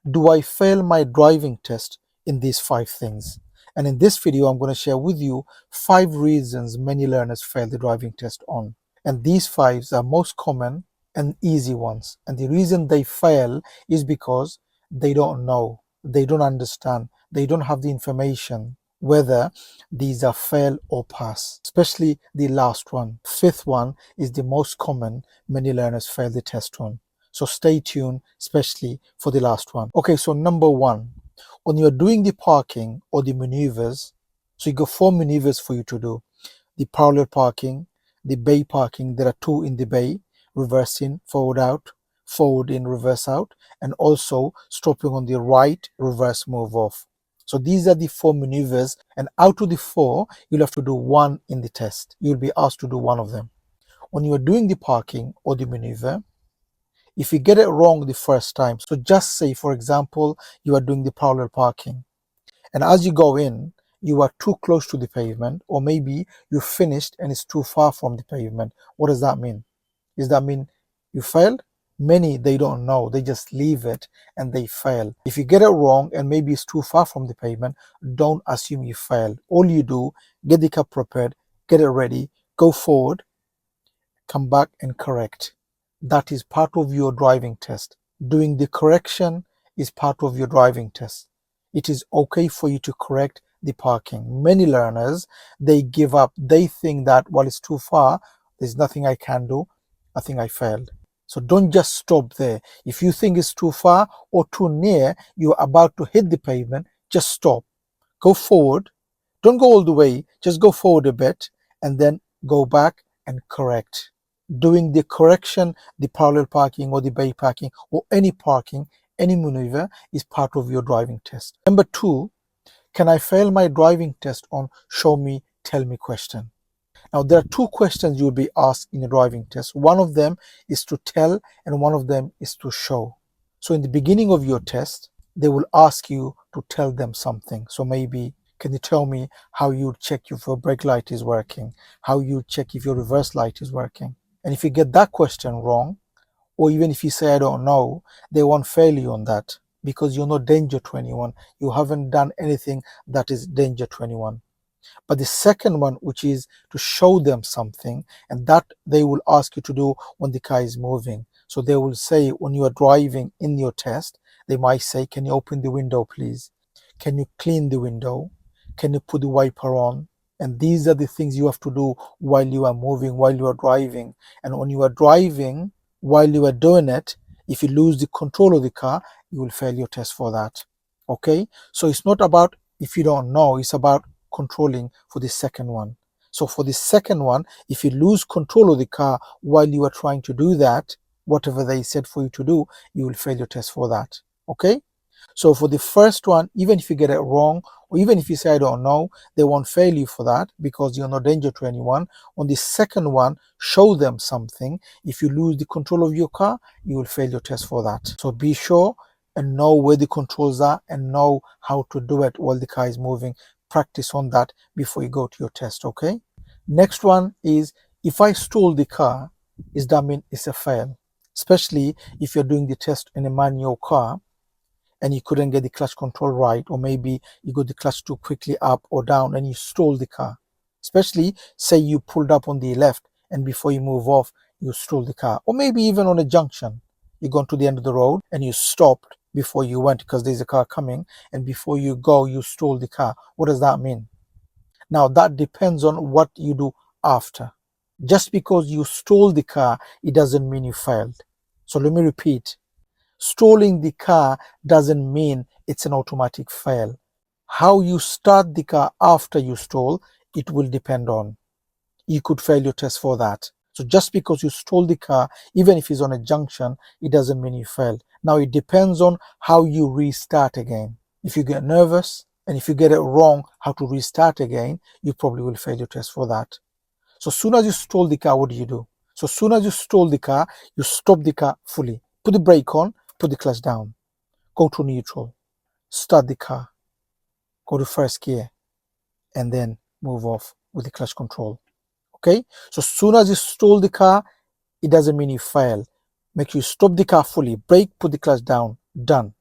Do I fail my driving test in these 5 things? And in this video, I'm going to share with you 5 reasons many learners fail the driving test on. And these 5s are most common and easy ones. And the reason they fail is because they don't know, they don't understand, they don't have the information whether these are fail or pass, especially the last one. 5th one is the most common many learners fail the test on. So stay tuned, especially for the last one. Okay, so number 1, when you're doing the parking or the maneuvers, so you got 4 maneuvers for you to do: the parallel parking, the bay parking. There are 2 in the bay: reverse in, forward out, forward in, reverse out, and also stopping on the right, reverse move off. So these are the 4 maneuvers, and out of the 4, you'll have to do 1 in the test. You'll be asked to do 1 of them. When you are doing the parking or the maneuver, if you get it wrong the first time, so just say, for example, you are doing the parallel parking, and as you go in, you are too close to the pavement, or maybe you finished and it's too far from the pavement. What does that mean? Does that mean you failed? Many, they don't know, they just leave it and they fail. If you get it wrong and maybe it's too far from the pavement, don't assume you failed. All you do, get the car prepared, get it ready, go forward, come back and correct. That is part of your driving test. Doing the correction is part of your driving test. It is okay for you to correct the parking. Many learners, they give up. They think that, well, it's too far, there's nothing I can do, I think I failed. So don't just stop there. If you think it's too far or too near, you're about to hit the pavement, just stop. Go forward. Don't go all the way, just go forward a bit and then go back and correct. Doing the correction, the parallel parking or the bay parking or any parking, any maneuver is part of your driving test. Number 2, can I fail my driving test on show me, tell me question? Now there are 2 questions you'll be asked in a driving test. One of them is to tell and one of them is to show. So in the beginning of your test, they will ask you to tell them something. So maybe, can you tell me how you check if your brake light is working? How you check if your reverse light is working? And if you get that question wrong, or even if you say, I don't know, they won't fail you on that because you're not danger to anyone. You haven't done anything that is danger to anyone. But the second one, which is to show them something, and that they will ask you to do when the car is moving. So they will say, when you are driving in your test, they might say, can you open the window, please? Can you clean the window? Can you put the wiper on? And these are the things you have to do while you are moving, while you are driving. And when you are driving, while you are doing it, if you lose the control of the car, you will fail your test for that. Okay? So it's not about if you don't know, it's about controlling for the second one. So for the second one, if you lose control of the car while you are trying to do that, whatever they said for you to do, you will fail your test for that. Okay? So for the first one, even if you get it wrong, or even if you say I don't know, they won't fail you for that because you're no danger to anyone. On the second one, show them something. If you lose the control of your car, you will fail your test for that. So be sure and know where the controls are and know how to do it while the car is moving. Practice on that before you go to your test, okay? Next one is, if I stole the car, does that mean it's a fail? Especially if you're doing the test in a manual car and you couldn't get the clutch control right, or maybe you got the clutch too quickly up or down and you stole the car. Especially say you pulled up on the left and before you move off, you stole the car. Or maybe even on a junction, you gone to the end of the road and you stopped before you went because there's a car coming, and before you go, you stole the car. What does that mean? Now that depends on what you do after. Just because you stole the car, it doesn't mean you failed. So let me repeat. Stealing the car doesn't mean it's an automatic fail. How you start the car after you stole, it will depend on. You could fail your test for that. So just because you stole the car, even if it's on a junction, it doesn't mean you failed. Now it depends on how you restart again. If you get nervous and if you get it wrong how to restart again, you probably will fail your test for that. So as soon as you stole the car, what do? So as soon as you stole the car, you stop the car fully. Put the brake on, put the clutch down, go to neutral, start the car, go to first gear, and then move off with the clutch control. Okay? So as soon as you stole the car, it doesn't mean you fail. Make sure you stop the car fully, brake, put the clutch down, done.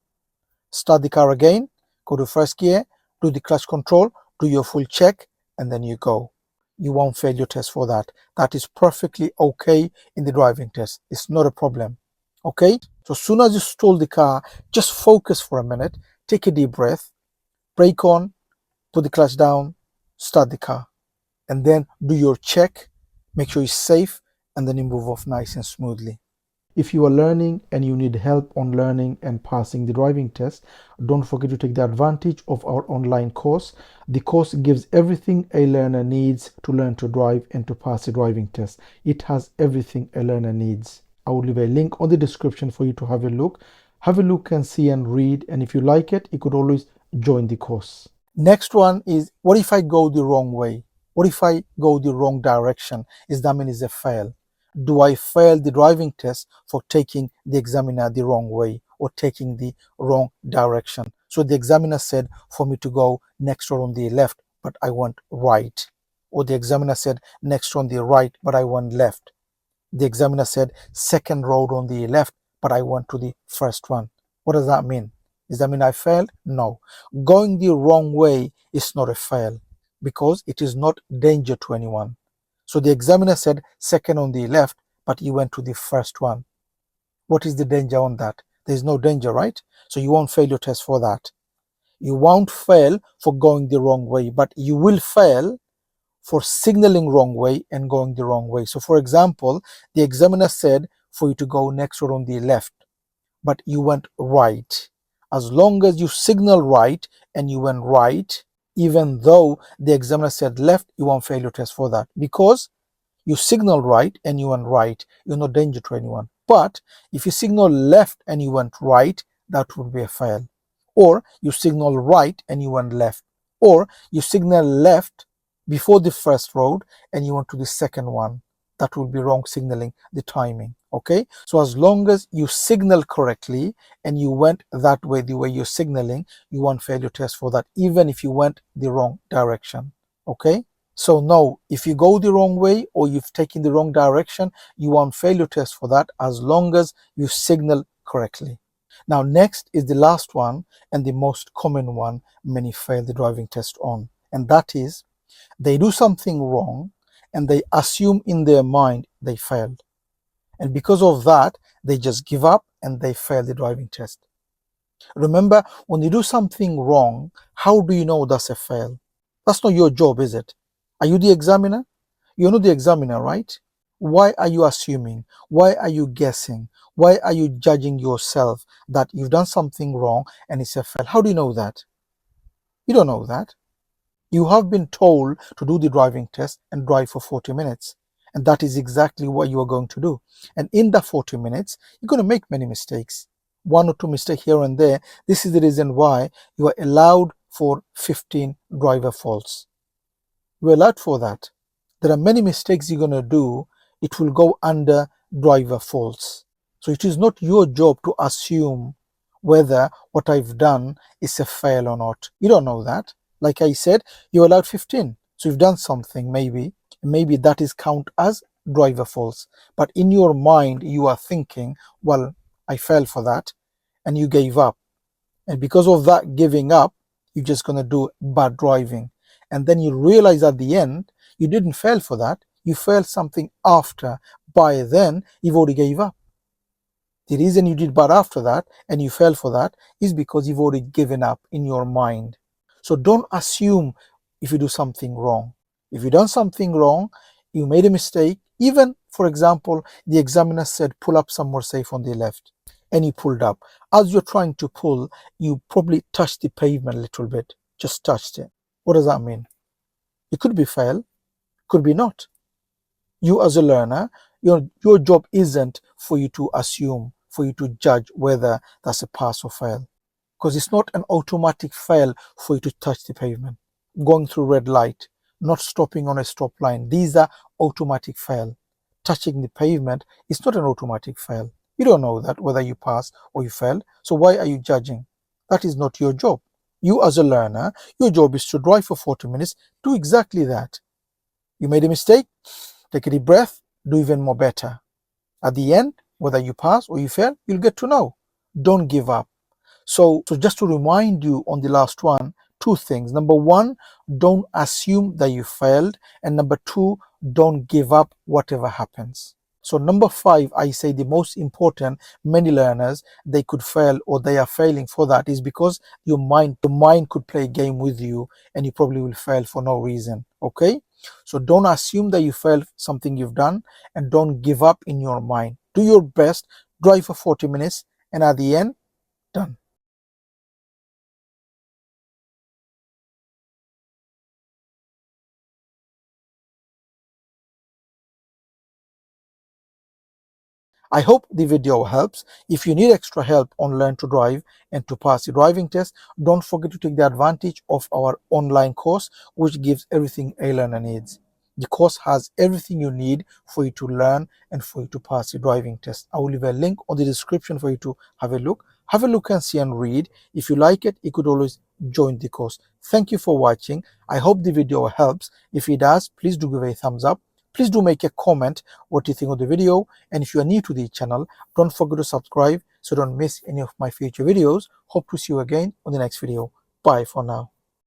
Start the car again, go to first gear, do the clutch control, do your full check, and then you go. You won't fail your test for that. That is perfectly okay in the driving test. It's not a problem. Okay? So as soon as you stall the car, just focus for a minute, take a deep breath, brake on, put the clutch down, start the car, and then do your check, make sure it's safe, and then you move off nice and smoothly. If you are learning and you need help on learning and passing the driving test, don't forget to take the advantage of our online course. The course gives everything a learner needs to learn to drive and to pass the driving test. It has everything a learner needs. I will leave a link on the description for you to have a look. Have a look and see and read, and if you like it, you could always join the course. Next one is, what if I go the wrong way? What if I go the wrong direction? Is that mean it's a fail? Do I fail the driving test for taking the examiner the wrong way or taking the wrong direction? So the examiner said for me to go next road on the left, but I went right. Or the examiner said next on the right, but I went left. The examiner said second road on the left, but I went to the first one. What does that mean? Does that mean I failed? No. Going the wrong way is not a fail because it is not danger to anyone. So the examiner said second on the left, but you went to the first one. What is the danger on that? There's no danger, right? So you won't fail your test for that. You won't fail for going the wrong way, but you will fail for signaling wrong way and going the wrong way. So for example, the examiner said for you to go next road on the left, but you went right. As long as you signal right and you went right, even though the examiner said left, you won't fail your test for that because you signal right and you went right. You're no danger to anyone. But if you signal left and you went right, that would be a fail. Or you signal right and you went left. Or you signal left before the first road and you went to the second one. That will be wrong signaling the timing. Okay, so as long as you signal correctly and you went that way, the way you're signaling, you won't fail your test for that, even if you went the wrong direction. Okay, so no, if you go the wrong way or you've taken the wrong direction, you won't fail your test for that as long as you signal correctly. Now next is the last one and the most common one many fail the driving test on, and that is they do something wrong and they assume in their mind they failed. And because of that, they just give up and they fail the driving test. Remember, when you do something wrong, how do you know that's a fail? That's not your job, is it? Are you the examiner? You're not the examiner, right? Why are you assuming? Why are you guessing? Why are you judging yourself that you've done something wrong and it's a fail? How do you know that? You don't know that. You have been told to do the driving test and drive for 40 minutes. And that is exactly what you are going to do. And in that 40 minutes, you're going to make many mistakes. One or two mistakes here and there. This is the reason why you are allowed for 15 driver faults. You're allowed for that. There are many mistakes you're going to do. It will go under driver faults. So it is not your job to assume whether what I've done is a fail or not. You don't know that. Like I said, you're allowed 15. So you've done something, maybe that is count as driver faults. But in your mind, you are thinking, well, I fell for that, and you gave up. And because of that giving up, you're just going to do bad driving. And then you realize at the end, you didn't fail for that. You failed something after. By then, you've already gave up. The reason you did bad after that and you fell for that is because you've already given up in your mind. So don't assume if you do something wrong. If you've done something wrong, you made a mistake. Even, for example, the examiner said, pull up some more safe on the left. And you pulled up. As you're trying to pull, you probably touched the pavement a little bit. Just touched it. What does that mean? It could be fail, could be not. You as a learner, your job isn't for you to assume, for you to judge whether that's a pass or fail. Because it's not an automatic fail for you to touch the pavement. Going through red light, not stopping on a stop line. These are automatic fail. Touching the pavement is not an automatic fail. You don't know that whether you pass or you fail. So why are you judging? That is not your job. You as a learner, your job is to drive for 40 minutes. Do exactly that. You made a mistake, take a deep breath, do even more better. At the end, whether you pass or you fail, you'll get to know. Don't give up. So just to remind you on the last one, two things. Number one, don't assume that you failed. And number two, don't give up whatever happens. So number five, I say the most important, many learners, they could fail or they are failing for that is because your mind could play a game with you and you probably will fail for no reason. Okay. So don't assume that you failed something you've done and don't give up in your mind. Do your best, drive for 40 minutes and at the end, done. I hope the video helps. If you need extra help on learn to drive and to pass the driving test, don't forget to take the advantage of our online course, which gives everything a learner needs. The course has everything you need for you to learn and for you to pass the driving test. I will leave a link on the description for you to have a look. Have a look and see and read. If you like it, you could always join the course. Thank you for watching. I hope the video helps. If it does, please do give a thumbs up. Please do make a comment what you think of the video, and if you are new to the channel, don't forget to subscribe so don't miss any of my future videos. Hope to see you again on the next video. Bye for now.